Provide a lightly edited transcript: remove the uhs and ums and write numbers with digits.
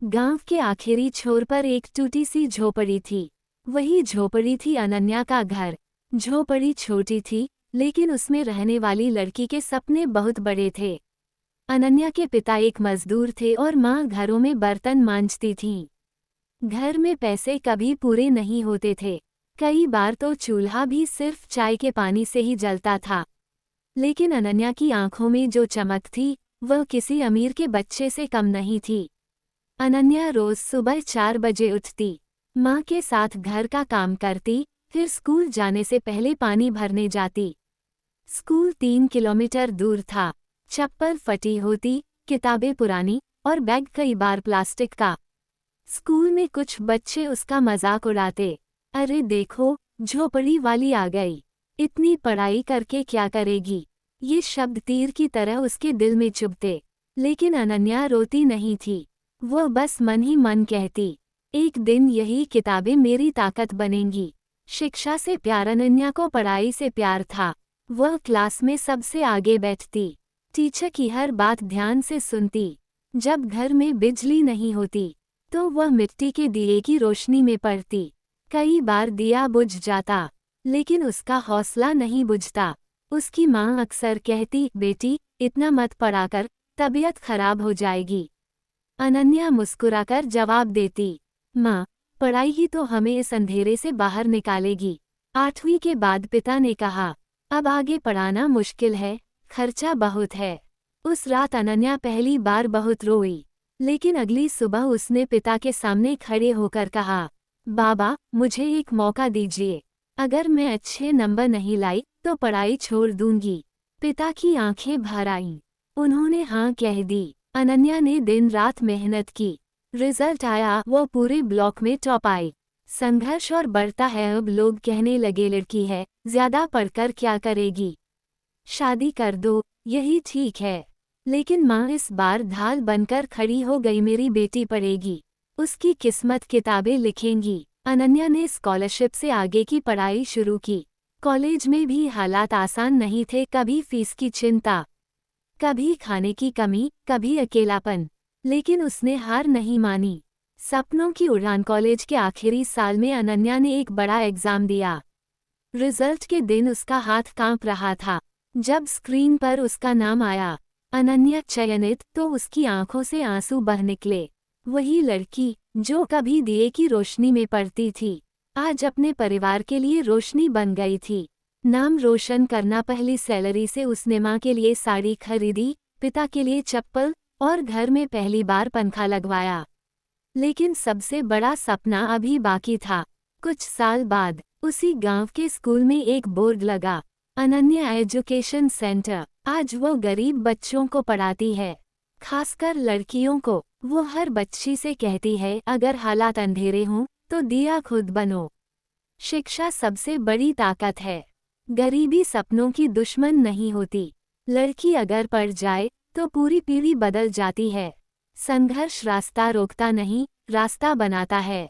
गांव के आखिरी छोर पर एक टूटी सी झोपड़ी थी। वही झोपड़ी थी अनन्या का घर। झोपड़ी छोटी थी, लेकिन उसमें रहने वाली लड़की के सपने बहुत बड़े थे। अनन्या के पिता एक मजदूर थे और माँ घरों में बर्तन मांजती थीं। घर में पैसे कभी पूरे नहीं होते थे। कई बार तो चूल्हा भी सिर्फ चाय के पानी से ही जलता था। लेकिन अनन्या की आंखों में जो चमक थी, वह किसी अमीर के बच्चे से कम नहीं थी। अनन्या रोज सुबह 4 बजे उठती, माँ के साथ घर का काम करती, फिर स्कूल जाने से पहले पानी भरने जाती। स्कूल 3 किलोमीटर दूर था। चप्पल फटी होती, किताबें पुरानी और बैग कई बार प्लास्टिक का। स्कूल में कुछ बच्चे उसका मजाक उड़ाते, अरे देखो, झोपड़ी वाली आ गई, इतनी पढ़ाई करके क्या करेगी। ये शब्द तीर की तरह उसके दिल में चुभते। लेकिन अनन्या रोती नहीं थी। वह बस मन ही मन कहती, एक दिन यही किताबें मेरी ताकत बनेंगी। शिक्षा से प्यार अनन्या को पढ़ाई से प्यार था। वह क्लास में सबसे आगे बैठती, टीचर की हर बात ध्यान से सुनती। जब घर में बिजली नहीं होती, तो वह मिट्टी के दिए की रोशनी में पढ़ती। कई बार दिया बुझ जाता, लेकिन उसका हौसला नहीं बुझता। उसकी माँ अक्सर कहती, बेटी, इतना मत पढ़ा कर, तबीयत खराब हो जाएगी। अनन्या मुस्कुराकर जवाब देती, माँ, पढ़ाई ही तो हमें इस अंधेरे से बाहर निकालेगी। 8वीं के बाद पिता ने कहा, अब आगे पढ़ाना मुश्किल है, खर्चा बहुत है। उस रात अनन्या पहली बार बहुत रोई। लेकिन अगली सुबह उसने पिता के सामने खड़े होकर कहा, बाबा, मुझे एक मौका दीजिए। अगर मैं अच्छे नंबर नहीं लाई तो पढ़ाई छोड़ दूंगी। पिता की आंखें भर आईं। उन्होंने हाँ कह दी। अनन्या ने दिन रात मेहनत की। रिजल्ट आया, वो पूरे ब्लॉक में टॉप आई। संघर्ष और बढ़ता है। अब लोग कहने लगे, लड़की है, ज्यादा पढ़कर क्या करेगी, शादी कर दो, यही ठीक है। लेकिन माँ इस बार ढाल बनकर खड़ी हो गई, मेरी बेटी पढ़ेगी, उसकी किस्मत किताबें लिखेंगी। अनन्या ने स्कॉलरशिप से आगे की पढ़ाई शुरू की। कॉलेज में भी हालात आसान नहीं थे। कभी फीस की चिंता, कभी खाने की कमी, कभी अकेलापन। लेकिन उसने हार नहीं मानी। सपनों की उड़ान। कॉलेज के आखिरी साल में अनन्या ने एक बड़ा एग्जाम दिया। रिजल्ट के दिन उसका हाथ कांप रहा था। जब स्क्रीन पर उसका नाम आया, अनन्या चयनित, तो उसकी आंखों से आंसू बह निकले। वही लड़की जो कभी दिए की रोशनी में पढ़ती थी, आज अपने परिवार के लिए रोशनी बन गई थी। नाम रोशन करना। पहली सैलरी से उसने माँ के लिए साड़ी खरीदी, पिता के लिए चप्पल और घर में पहली बार पंखा लगवाया। लेकिन सबसे बड़ा सपना अभी बाकी था। कुछ साल बाद उसी गांव के स्कूल में एक बोर्ड लगा, अनन्या एजुकेशन सेंटर। आज वो गरीब बच्चों को पढ़ाती है, खासकर लड़कियों को। वो हर बच्ची से कहती है, अगर हालात अंधेरे हों तो दिया खुद बनो। शिक्षा सबसे बड़ी ताकत है। गरीबी सपनों की दुश्मन नहीं होती। लड़की अगर पढ़ जाए तो पूरी पीढ़ी बदल जाती है। संघर्ष रास्ता रोकता नहीं, रास्ता बनाता है।